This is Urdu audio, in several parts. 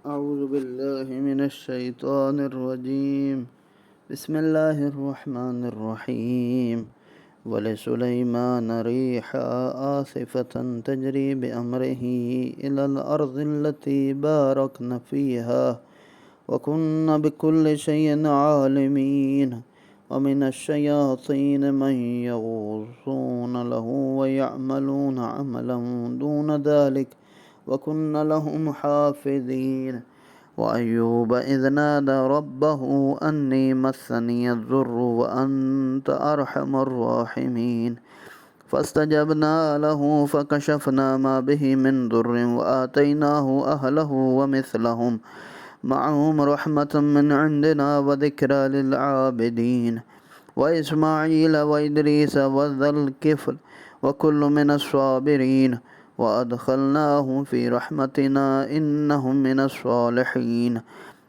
أعوذ بالله من الشيطان الرجيم. بسم الله الرحمن الرحيم. ولسليمان ريحا آصفة تجري بأمره إلى الأرض التي باركنا فيها وكنا بكل شيء عالمين. ومن الشياطين من يغوصون له ويعملون عملا دون ذلك وكنا لهم حافظين. وأيوب إذ نادى ربه أني مسني الضر وأنت أرحم الراحمين فاستجبنا له فكشفنا ما به من ضر وآتيناه أهله ومثلهم معهم رحمة من عندنا وذكرى للعابدين. وإسماعيل وإدريس وذا الكفل وكل من الصابرين وأدخلناهم في رحمتنا إنهم من الصالحين.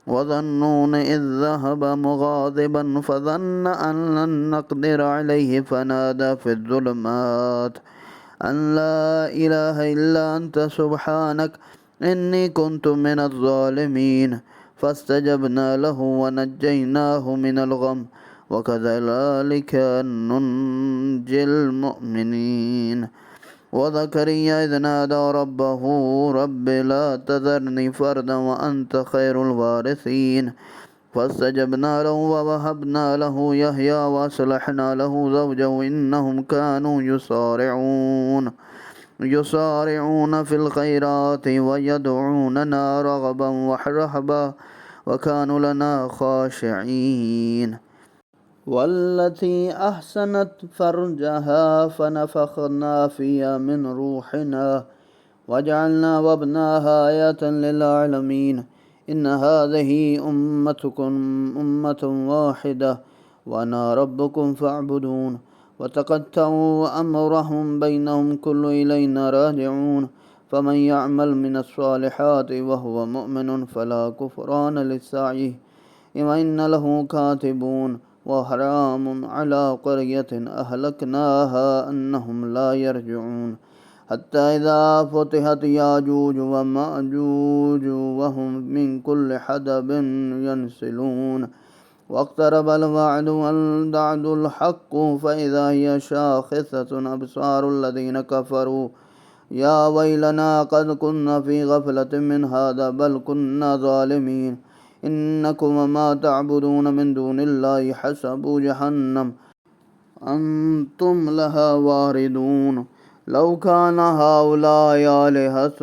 وظنون إذ ذهب مغاضبا فظن أن لن نقدر عليه فنادى في الظلمات أن لا إله إلا أنت سبحانك إني كنت من الظالمين فاستجبنا له ونجيناه من الغم وكذلك ننجي المؤمنين. وزكريا إذ نادى ربه رب لا تذرني فردا وأنت خير الوارثين فاستجبنا له ووهبنا له يحيى وأصلحنا له زوجه إنهم كانوا يسارعون في الخيرات ويدعوننا رغبا ورهبا وكانوا لنا خاشعين. والتي أحسنت فرجها فنفخنا فيها من روحنا وجعلنا وابناها آية للعالمين. إن هذه أمتكم أمة واحدة وأنا ربكم فاعبدون. وتقطعوا أمرهم بينهم كل إلينا راجعون. فمن يعمل من الصالحات وهو مؤمن فلا كفران لسعيه وإن له كاتبون. وحرام على قرية أهلكناها أنهم لا يرجعون حتى إذا فتحت ياجوج وماجوج وهم من كل حدب ينسلون واقترب الوعد والوعد الحق فإذا هي شاخصة أبصار الذين كفروا يا ويلنا قد كنا في غفلة من هذا بل كنا ظالمين. إنكم وما تعبدون من دون الله حسب جهنم أنتم لها واردون. لو كان هؤلاء آلهة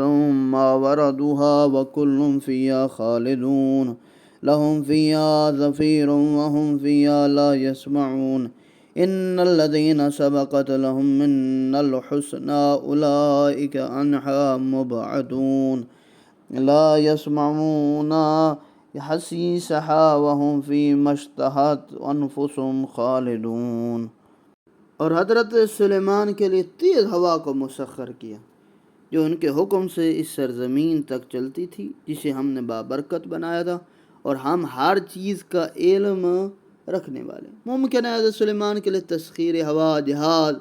ما وردوها وكل فيها خالدون. لهم فيها زفير وهم فيها لا يسمعون. إن الذين سبقت لهم منا الحسنى أولئك عنها مبعدون لا يسمعون حسیسها وهم فيما اشتهت أنفسهم خالدون. اور حضرت سلیمان کے لیے تیز ہوا کو مسخر کیا جو ان کے حکم سے اس سرزمین تک چلتی تھی جسے ہم نے بابرکت بنایا تھا اور ہم ہر چیز کا علم رکھنے والے. ممکن ہے حضرت سلیمان کے لیے تسخیر ہوا جہاز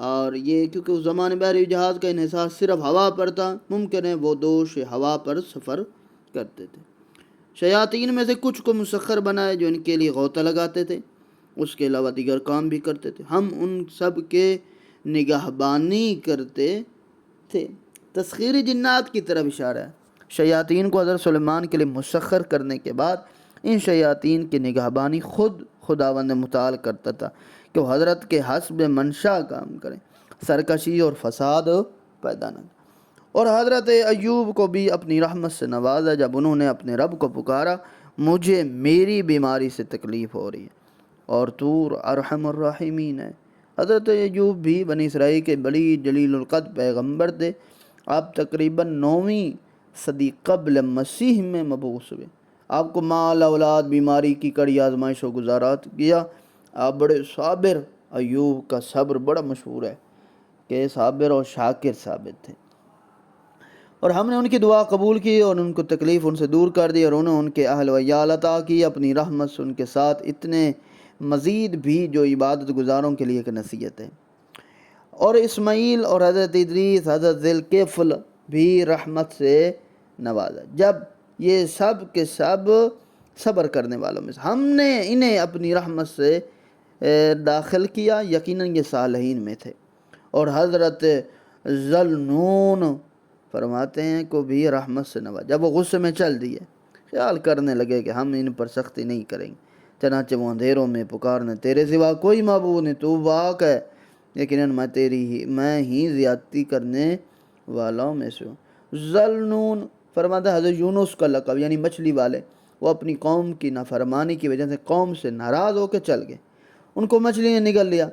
اور یہ کیونکہ اس زمانے بحری جہاز کا انحصار صرف ہوا پر تھا ممکن ہے وہ دوش ہوا پر سفر کرتے تھے. شیاطین میں سے کچھ کو مسخر بنائے جو ان کے لیے غوطہ لگاتے تھے اس کے علاوہ دیگر کام بھی کرتے تھے. ہم ان سب کے نگہبانی کرتے تھے. تسخیر جنات کی طرف اشارہ ہے. شیاطین کو حضرت سلیمان کے لیے مسخر کرنے کے بعد ان شیاطین کی نگہبانی خود خداوند متعال کرتا تھا کہ وہ حضرت کے حسب منشا کام کریں سرکشی اور فساد پیدا نہ. اور حضرت ایوب کو بھی اپنی رحمت سے نوازا جب انہوں نے اپنے رب کو پکارا مجھے میری بیماری سے تکلیف ہو رہی ہے اور تو ارحم الراحمین ہے. حضرت ایوب بھی بنی اسرائیل کے بڑی جلیل القدر پیغمبر تھے. آپ تقریباً 9ویں صدی قبل مسیح میں مبعوث ہوئے. آپ کو مال اولاد بیماری کی کڑی آزمائشوں گزارات کیا. آپ بڑے صابر. ایوب کا صبر بڑا مشہور ہے کہ صابر اور شاکر ثابت تھے. اور ہم نے ان کی دعا قبول کی اور ان کو تکلیف ان سے دور کر دی اور انہیں ان کے اہل و عیال عطا کی اپنی رحمت سے ان کے ساتھ اتنے مزید بھی جو عبادت گزاروں کے لیے ایک نصیحت ہے. اور اسماعیل اور حضرت ادریس حضرت ذی الکفل بھی رحمت سے نوازا. جب یہ سب کے سب صبر کرنے والوں میں سے، ہم نے انہیں اپنی رحمت سے داخل کیا، یقیناً یہ صالحین میں تھے۔ اور حضرت ذوالنون فرماتے ہیں کو بھی رحمت سے نواز، جب وہ غصے میں چل دیے، خیال کرنے لگے کہ ہم ان پر سختی نہیں کریں گے، چنانچہ وہ اندھیروں میں پکارنے تیرے سوا کوئی معبود نہیں، تو پاک ہے، یقیناً میں ہی زیادتی کرنے والوں میں سے ہوں۔ ذوالنون فرماتا ہے حضرت یونس کا لقب، یعنی مچھلی والے، وہ اپنی قوم کی نافرمانی کی وجہ سے قوم سے ناراض ہو کے چل گئے، ان کو مچھلی نے نگل لیا،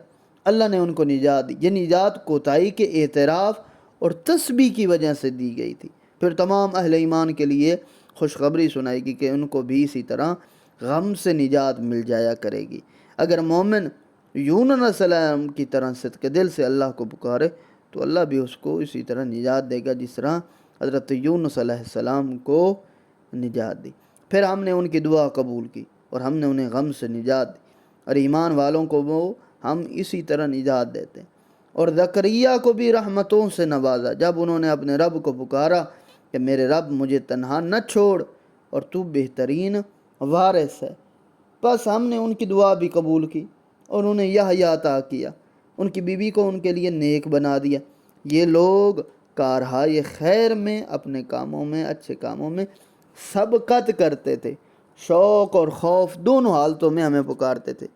اللہ نے ان کو نجات دی۔ یہ نجات کوتاہی کے اعتراف اور تسبیح کی وجہ سے دی گئی تھی۔ پھر تمام اہل ایمان کے لیے خوشخبری سنائی گی کہ ان کو بھی اسی طرح غم سے نجات مل جایا کرے گی۔ اگر مومن یونس علیہ السلام کی طرح صدق دل سے اللہ کو پکارے تو اللہ بھی اس کو اسی طرح نجات دے گا جس طرح حضرت یونس علیہ السلام کو نجات دی۔ پھر ہم نے ان کی دعا قبول کی اور ہم نے انہیں غم سے نجات دی، اور ایمان والوں کو وہ ہم اسی طرح نجات دیتے ہیں۔ اور زکریا کو بھی رحمتوں سے نوازا جب انہوں نے اپنے رب کو پکارا کہ میرے رب مجھے تنہا نہ چھوڑ اور تو بہترین وارث ہے، بس ہم نے ان کی دعا بھی قبول کی اور انہیں یحییٰ عطا کیا، ان کی بیوی کو ان کے لیے نیک بنا دیا۔ یہ لوگ کارہائے خیر میں، اپنے کاموں میں، اچھے کاموں میں سبقت کرتے تھے، شوق اور خوف دونوں حالتوں میں ہمیں پکارتے تھے،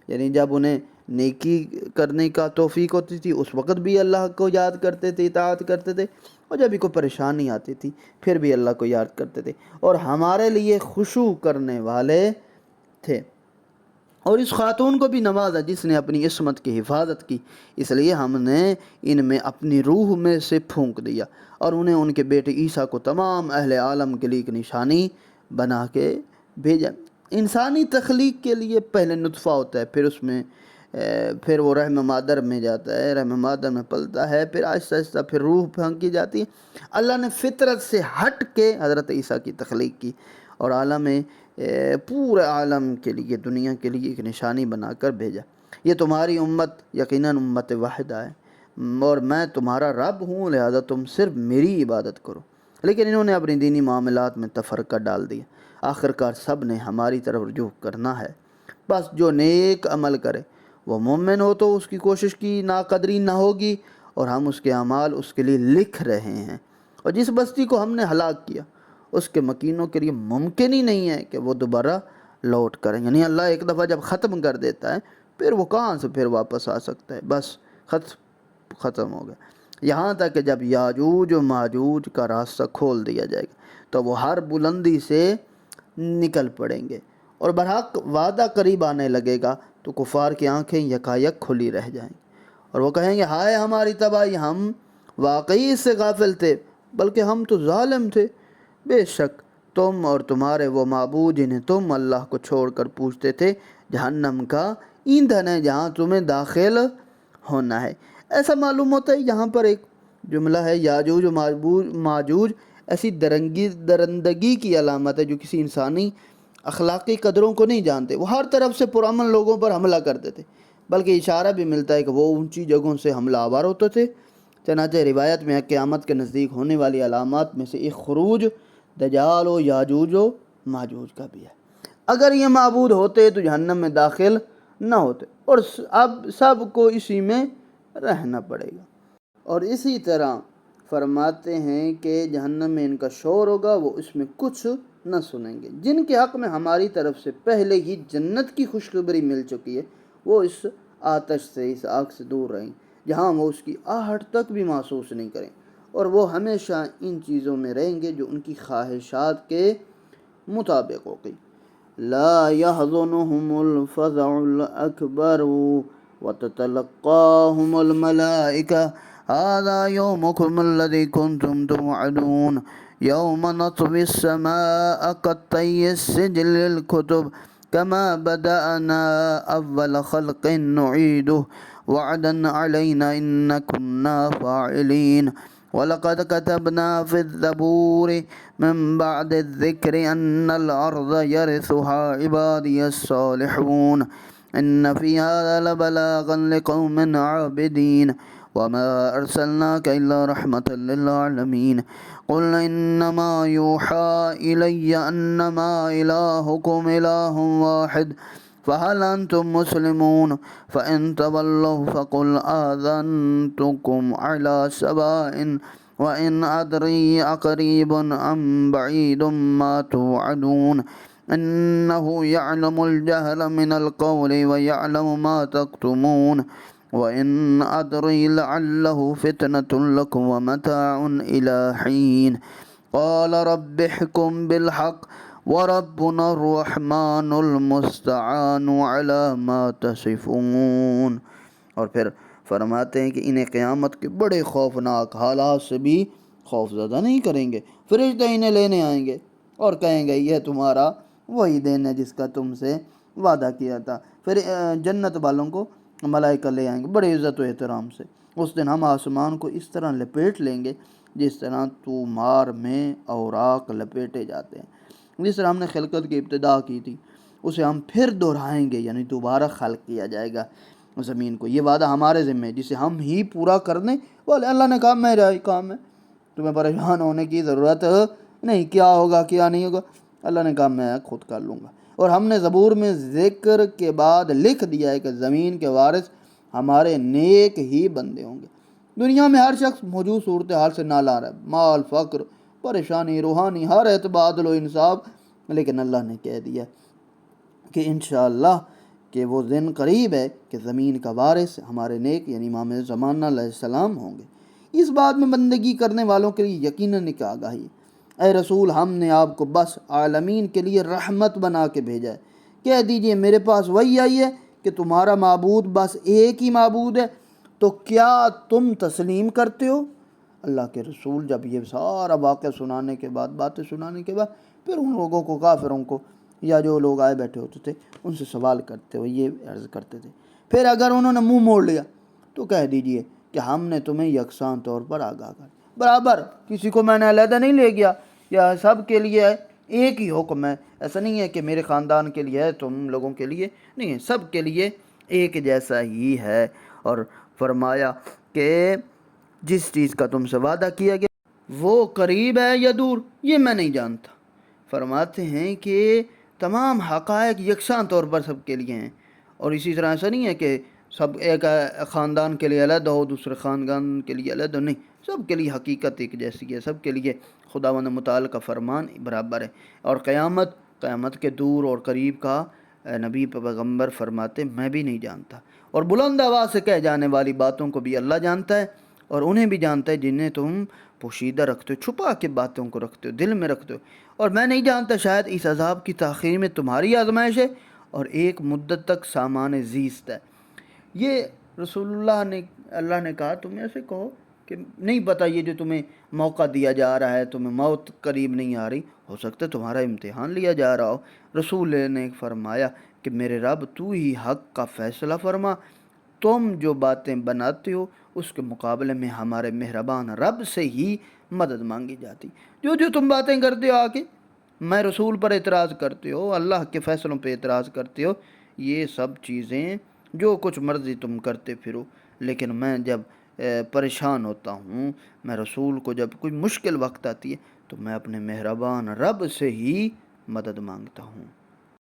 یعنی جب انہیں نیکی کرنے کا توفیق ہوتی تھی اس وقت بھی اللہ کو یاد کرتے تھے، اطاعت کرتے تھے، اور جب بھی کوئی پریشانی آتی تھی پھر بھی اللہ کو یاد کرتے تھے، اور ہمارے لیے خشوع کرنے والے تھے۔ اور اس خاتون کو بھی نوازا جس نے اپنی عصمت کی حفاظت کی، اس لیے ہم نے ان میں اپنی روح میں سے پھونک دیا اور انہیں ان کے بیٹے عیسیٰ کو تمام اہل عالم کے لیے ایک نشانی بنا کے بھیجا۔ انسانی تخلیق کے لیے پہلے نطفہ ہوتا ہے، پھر اس میں پھر وہ رحم مادر میں جاتا ہے، رحم مادر میں پلتا ہے، پھر آہستہ آہستہ پھر روح پھونکی جاتی ہے۔ اللہ نے فطرت سے ہٹ کے حضرت عیسیٰ کی تخلیق کی اور پورے عالم کے لیے، دنیا کے لیے ایک نشانی بنا کر بھیجا۔ یہ تمہاری امت یقیناً امت واحدہ ہے اور میں تمہارا رب ہوں، لہذا تم صرف میری عبادت کرو۔ لیکن انہوں نے اپنی دینی معاملات میں تفرقہ ڈال دیا۔ آخرکار سب نے ہماری طرف رجوع کرنا ہے، بس جو نیک عمل کرے وہ مومن ہو تو اس کی کوشش کی ناقدری نہ ہوگی، اور ہم اس کے اعمال اس کے لیے لکھ رہے ہیں۔ اور جس بستی کو ہم نے ہلاک کیا اس کے مکینوں کے لیے ممکن ہی نہیں ہے کہ وہ دوبارہ لوٹ کریں، یعنی اللہ ایک دفعہ جب ختم کر دیتا ہے پھر وہ کہاں سے پھر واپس آ سکتا ہے، بس ختم ہو گیا۔ یہاں تک کہ جب یاجوج و ماجوج کا راستہ کھول دیا جائے گا تو وہ ہر بلندی سے نکل پڑیں گے، اور برحق وعدہ قریب آنے لگے گا تو کفار کی آنکھیں یکایک کھلی رہ جائیں گی، اور وہ کہیں گے ہائے ہماری تباہی، ہم واقعی اس سے غافل تھے، بلکہ ہم تو ظالم تھے۔ بے شک تم اور تمہارے وہ معبود جنہیں تم اللہ کو چھوڑ کر پوچھتے تھے جہنم کا ایندھن ہے جہاں تمہیں داخل ہونا ہے۔ ایسا معلوم ہوتا ہے یہاں پر ایک جملہ ہے یاجوج و ماجوج ایسی درندگی کی علامت ہے جو کسی انسانی اخلاقی قدروں کو نہیں جانتے، وہ ہر طرف سے پرامن لوگوں پر حملہ کرتے تھے، بلکہ اشارہ بھی ملتا ہے کہ وہ اونچی جگہوں سے حملہ آور ہوتے تھے۔ چنانچہ روایت میں قیامت کے نزدیک ہونے والی علامات میں سے ایک خروج دجال و یاجوج و ماجوج کا بھی ہے۔ اگر یہ معبود ہوتے تو جہنم میں داخل نہ ہوتے، اور اب سب کو اسی میں رہنا پڑے گا۔ اور اسی طرح فرماتے ہیں کہ جہنم میں ان کا شور ہوگا، وہ اس میں کچھ نہ سنیں گے۔ جن کے حق میں ہماری طرف سے پہلے ہی جنت کی خوشخبری مل چکی ہے وہ اس آتش سے، اس آگ سے دور رہیں جہاں وہ اس کی آہٹ تک بھی محسوس نہیں کریں، اور وہ ہمیشہ ان چیزوں میں رہیں گے جو ان کی خواہشات کے مطابق ہوگی۔ لا يحزنهم الفزع الأكبر وتتلقاهم الملائكة هذا يومكم الذي كنتم توعدون يوم نطوي السماء كطي السجل للكتب كما بدأنا أول خلق نعيده وعدا علينا إن كنا فاعلين وَلَقَدْ كَتَبْنَا فِي الزَّبُورِ مِنْ بَعْدِ الذِّكْرِ أَنَّ الْأَرْضَ يَرِثُهَا عِبَادِيَ الصَّالِحُونَ إِنَّ فِي هَذَا لَبَلَاغًا لِقَوْمٍ عَابِدِينَ وما أرسلناك إلا رحمة للعالمين قل إنما يوحى إلي أنما إلهكم إله واحد فهل أنتم مسلمون فإن تولوا فقل آذنتكم على سواء وإن أدري أقريب أم بعيد ما توعدون إنه يعلم الجهل من القول ويعلم ما تكتمون وإن أدري لعله فتنة لكم ومتاع إلى حين قال رب احكم بالحق وربنا الرحمن المستعان على ما تصفون۔ اور پھر فرماتے ہیں کہ انہیں قیامت کے بڑے خوفناک حالات سے بھی خوف زدہ نہیں کریں گے۔ فرشتے انہیں لینے آئیں گے اور کہیں گے یہ تمہارا وہی دن ہے جس کا تم سے وعدہ کیا تھا۔ پھر جنت والوں کو ملائکہ لے آئیں گے بڑے عزت و احترام سے۔ اس دن ہم آسمان کو اس طرح لپیٹ لیں گے جس طرح طومار میں اوراق لپیٹے جاتے ہیں۔ جس طرح ہم نے خلقت کی ابتدا کی تھی اسے ہم پھر دہرائیں گے، یعنی دوبارہ خلق کیا جائے گا زمین کو۔ یہ وعدہ ہمارے ذمہ ہے جسے ہم ہی پورا کر دیں۔ بولے اللہ نے کہا میرا ہی کام ہے، تمہیں پریشان ہونے کی ضرورت نہیں، کیا ہوگا کیا نہیں ہوگا، اللہ نے کہا میں خود کر لوں گا۔ اور ہم نے زبور میں ذکر کے بعد لکھ دیا ہے کہ زمین کے وارث ہمارے نیک ہی بندے ہوں گے۔ دنیا میں ہر شخص موجود صورتحال سے نالا رہا ہے، مال، فقر، پریشانی، روحانی ہر اعتبار و انصاف، لیکن اللہ نے کہہ دیا کہ انشاءاللہ کہ وہ دن قریب ہے کہ زمین کا وارث ہمارے نیک یعنی امام زمانہ علیہ السلام ہوں گے۔ اس بات میں بندگی کرنے والوں کے لیے یقیناً ایک آگاہی ہے۔ اے رسول ہم نے آپ کو بس عالمین کے لیے رحمت بنا کے بھیجا ہے۔ کہہ دیجئے میرے پاس وہی آئی ہے کہ تمہارا معبود بس ایک ہی معبود ہے، تو کیا تم تسلیم کرتے ہو؟ اللہ کے رسول جب یہ سارا واقعہ سنانے کے بعد، باتیں سنانے کے بعد، پھر ان لوگوں کو، کافروں کو یا جو لوگ آئے بیٹھے ہوتے تھے ان سے سوال کرتے ہوئے یہ عرض کرتے تھے، پھر اگر انہوں نے منہ موڑ لیا تو کہہ دیجئے کہ ہم نے تمہیں یکساں طور پر آگاہ کر، برابر، کسی کو میں نے علیحدہ نہیں لے گیا، یا سب کے لیے ایک ہی حکم ہے۔ ایسا نہیں ہے کہ میرے خاندان کے لیے ہے تم لوگوں کے لیے نہیں ہے، سب کے لیے ایک جیسا ہی ہے۔ اور فرمایا کہ جس چیز کا تم سے وعدہ کیا گیا وہ قریب ہے یا دور یہ میں نہیں جانتا۔ فرماتے ہیں کہ تمام حقائق یکساں طور پر سب کے لیے ہیں، اور اسی طرح ایسا نہیں ہے کہ سب ایک خاندان کے لیے علیحدہ ہو دوسرے خاندان کے لیے علیحدہ، نہیں، سب کے لیے حقیقت ایک جیسی ہے، سب کے لیے خداوند متعال کا فرمان برابر ہے۔ اور قیامت کے دور اور قریب کا نبی پیغمبر فرماتے میں بھی نہیں جانتا، اور بلند آواز سے کہے جانے والی باتوں کو بھی اللہ جانتا ہے، اور انہیں بھی جانتا ہے جنہیں تم پوشیدہ رکھتے ہو، چھپا کے باتوں کو رکھتے ہو، دل میں رکھتے ہو۔ اور میں نہیں جانتا شاید اس عذاب کی تاخیر میں تمہاری آزمائش ہے اور ایک مدت تک سامان زیست ہے۔ یہ رسول اللہ نے کہا تم ایسے کہو کہ نہیں پتہ، یہ جو تمہیں موقع دیا جا رہا ہے، تمہیں موت قریب نہیں آ رہی، ہو سکتا ہے تمہارا امتحان لیا جا رہا ہو۔ رسول نے فرمایا کہ میرے رب تو ہی حق کا فیصلہ فرما، تم جو باتیں بناتے ہو اس کے مقابلے میں ہمارے مہربان رب سے ہی مدد مانگی جاتی۔ جو تم باتیں کرتے ہو آ کے، میں رسول پر اعتراض کرتے ہو، اللہ کے فیصلوں پہ اعتراض کرتے ہو، یہ سب چیزیں جو کچھ مرضی تم کرتے پھرو، لیکن میں جب پریشان ہوتا ہوں، میں رسول کو جب کوئی مشکل وقت آتی ہے تو میں اپنے مہربان رب سے ہی مدد مانگتا ہوں۔